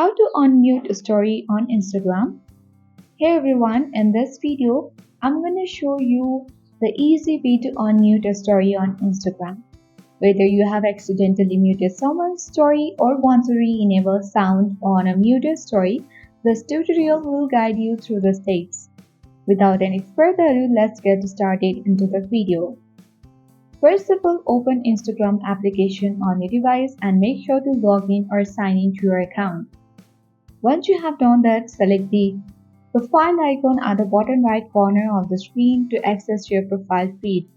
How to unmute a story on Instagram. Hey everyone, in this video, I'm going to show you the easy way to unmute a story on Instagram. Whether you have accidentally muted someone's story or want to re-enable sound on a muted story, this tutorial will guide you through the steps. Without any further ado, let's get started into the video. First of all, open Instagram application on your device and make sure to log in or sign in to your account. Once you have done that, select the profile icon at the bottom right corner of the screen to access your profile feed.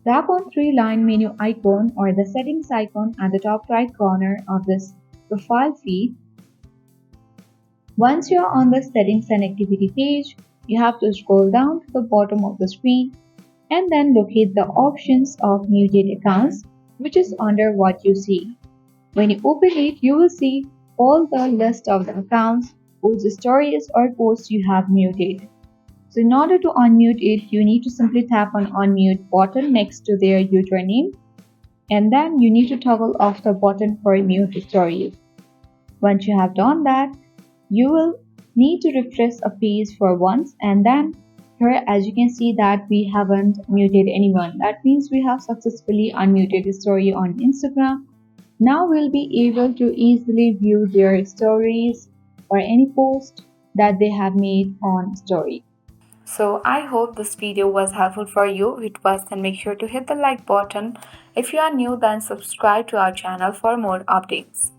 Tap on three-line menu icon or the settings icon at the top right corner of this profile feed. Once you are on the settings and activity page, you have to scroll down to the bottom of the screen and then locate the options of muted accounts, which is under what you see. When you open it, you will see all the list of the accounts whose stories or posts you have muted. So in order to unmute it, you need to simply tap on unmute button next to their username, and then you need to toggle off the button for mute stories. Once you have done that, you will need to refresh a page for once, and then here as you can see that we haven't muted anyone. That means we have successfully unmuted a story on Instagram. Now we'll be able to easily view their stories or any post that they have made on story. So I hope this video was helpful for you. If it was, then make sure to hit the like button. If you are new, then subscribe to our channel for more updates.